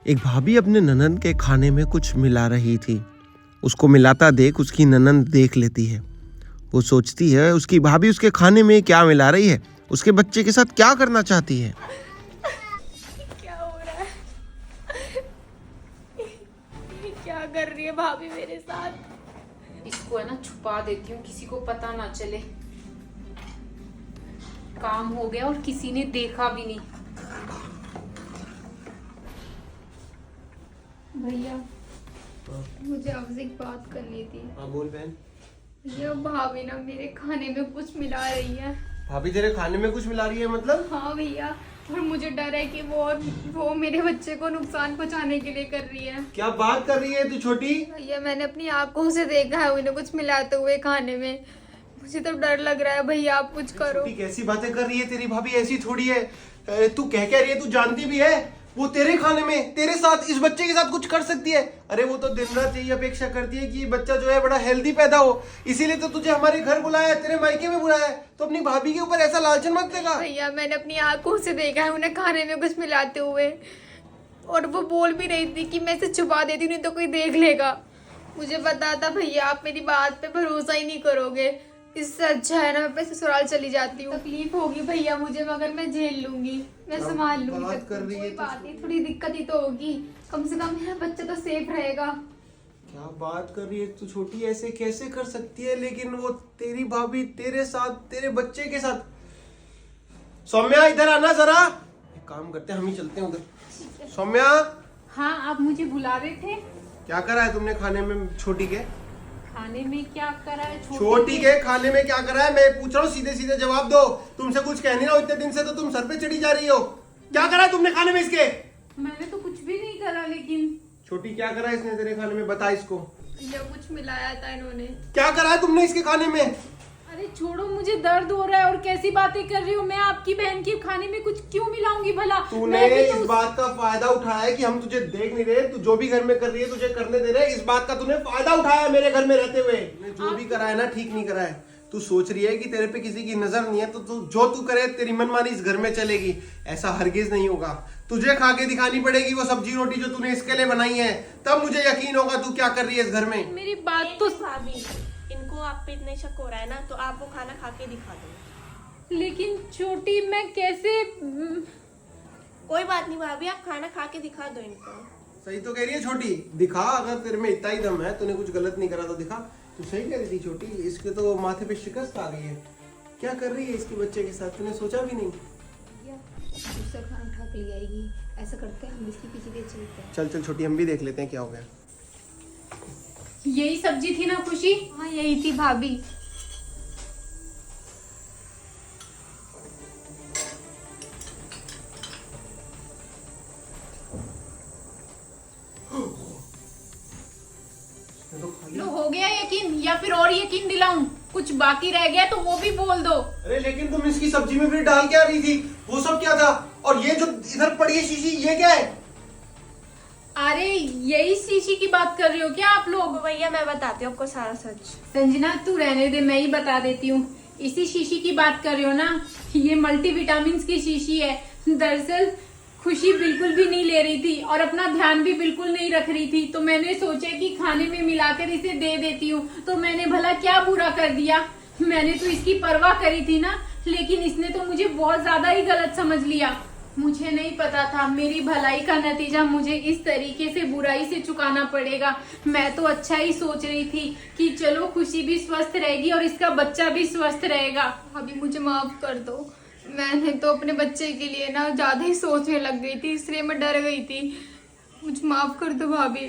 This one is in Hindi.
एक भाभी अपने ननंद के खाने में कुछ मिला रही थी। उसको मिलाता देख उसकी ननंद देख लेती है। वो सोचती है उसकी भाभी उसके खाने में क्या मिला रही है, उसके बच्चे के साथ क्या करना चाहती है। क्या हो रहा है? ये क्या कर रही है भाभी मेरे साथ? इसको है ना छुपा देती हूँ, किसी को पता ना चले। काम हो गया और किसी ने देखा भी नहीं। भैया मुझे आपसे एक बात करनी थी। हाँ बोल बहन। ये भाभी ना मेरे खाने में कुछ मिला रही है। भाभी तेरे खाने में कुछ मिला रही है मतलब? हाँ भैया, और मुझे डर है कि वो मेरे बच्चे को नुकसान पहुंचाने के लिए कर रही है। क्या बात कर रही है तू छोटी? भैया मैंने अपनी आंखों से देखा है उन्हें कुछ मिलाते हुए खाने में। मुझे तो डर लग रहा है भैया, आप कुछ करो। छोटी कैसी बातें कर रही है, तेरी भाभी ऐसी थोड़ी है। तू कह रही है, तू जानती भी है वो तेरे खाने में तेरे साथ इस बच्चे के साथ कुछ कर सकती है। अरे वो तो दिन रात यही अपेक्षा करती है कि ये बच्चा जो है बड़ा हेल्दी पैदा हो, इसीलिए तो तुझे हमारे घर बुलाया है, तेरे मायके में बुलाया है। तो अपनी भाभी के ऊपर ऐसा लालचन मत देगा। भैया मैंने अपनी आंखों से देखा है उन्हें खाने में कुछ मिलाते हुए, और वो बोल भी रही थी कि मैं इसे छुपा देती हूँ नहीं तो कोई देख लेगा। मुझे पता था भैया आप मेरी बात पे भरोसा ही नहीं करोगे। इससे अच्छा है ना मैं अपने ससुराल चली जाती हूँ। तकलीफ होगी भैया मुझे, मगर मैं झेल लूंगी, मैं संभाल लूंगी। बात कर रही है कोई तो बात नहीं, थोड़ी दिक्कत ही तो होगी, कम से कम मेरा बच्चा तो सेफ रहेगा। क्या बात कर रही है तू छोटी, ऐसे कैसे कर सकती है? लेकिन वो तेरी भाभी तेरे साथ तेरे बच्चे के साथ। सौम्या इधर आना जरा। एक काम करते हैं, हम ही चलते हैं उधर। सौम्या हाँ, आप मुझे बुला रहे थे? क्या करा है तुमने खाने में छोटी के? खाने में क्या करा है? छोटी के खाने में क्या करा है मैं पूछ रहा हूँ, सीधे सीधे जवाब दो। तुमसे कुछ कह नहीं रहा हूँ, इतने दिन से तो तुम सर पे चढ़ी जा रही हो। क्या करा है तुमने खाने में इसके? मैंने तो कुछ भी नहीं करा। लेकिन छोटी क्या करा है इसने तेरे खाने में, बता इसको। भैया कुछ मिलाया था इन्होंने। क्या करा है तुमने इसके खाने में? अरे छोड़ो, मुझे दर्द हो रहा है। और कैसी बातें कर रही हो? मैं आपकी बहन के खाने में कुछ क्यों मिलाऊंगी भला? तूने मैं भी इस बात का फायदा उठाया है कि हम तुझे देख नहीं रहे, तू जो भी घर में कर रही है तुझे करने दे रहे हैं। इस बात का तूने फायदा उठाया मेरे घर में रहते हुए। जो भी करा है ना ठीक नहीं करा है। तू सोच रही है कि तेरे पे किसी की नजर नहीं है तो तू जो तू करे तेरी मनमानी इस घर में चलेगी, ऐसा हरगिज नहीं होगा। तुझे खा के दिखानी पड़ेगी वो सब्जी रोटी जो तूने इसके लिए बनाई है, तब मुझे यकीन होगा तू क्या कर रही है इस घर में। मेरी बात तो भाभी, इनको आप पे इतना शक हो रहा है ना, तो आप वो खाना खा के दिखा दो। लेकिन छोटी मैं कैसे? कोई बात नहीं भाभी, आप खाना खा के दिखा दो इनको। सही तो कह रही है छोटी, दिखा। अगर तेरे में इतना ही दम है, तूने कुछ गलत नहीं करा तो दिखा। तू सही कह रही थी छोटी, इसके तो माथे पे शिकस्त आ गई है। क्या कर रही है इसके बच्चे के साथ, तूने सोचा भी नहीं। दूसरा खाना उठा के ले आएगी। ऐसा करते हैं हम इसके पीछे पीछे चलते हैं। चल चल छोटी, हम भी देख लेते हैं क्या हो गया। यही सब्जी थी ना खुशी? हाँ यही थी भाभी। लो, हो गया यकीन या फिर और यकीन दिलाऊं? कुछ बाकी रह गया तो वो भी बोल दो। अरे लेकिन तुम इसकी सब्जी में फिर डाल क्या रही थी? वो सब क्या था? और ये जो इधर पड़ी है शीशी, ये क्या है? अरे यही शीशी की बात कर रहे हो क्या आप लोग? भैया मैं बताती हूँ आपको सारा सच। संजना तू रहने दे, मैं ही बता देती हूँ। इसी शीशी की बात कर रहे हो ना? ये मल्टीविटामिन की शीशी है। दरअसल खुशी बिल्कुल भी नहीं ले रही थी और अपना ध्यान भी बिल्कुल नहीं रख रही थी, तो मैंने सोचा कि खाने में मिलाकर इसे दे देती हूँ। तो मैंने भला क्या बुरा कर दिया? मैंने तो इसकी परवाह करी थी ना, लेकिन इसने तो मुझे बहुत ज्यादा ही गलत समझ लिया। मुझे नहीं पता था मेरी भलाई का नतीजा मुझे इस तरीके से बुराई से चुकाना पड़ेगा। मैं तो अच्छा ही सोच रही थी कि चलो खुशी भी स्वस्थ रहेगी और इसका बच्चा भी स्वस्थ रहेगा। भाभी मुझे माफ कर दो, मैंने तो अपने बच्चे के लिए ना ज्यादा ही सोचने लग गई थी, इसलिए मैं डर गई थी। मुझे माफ कर दो भाभी।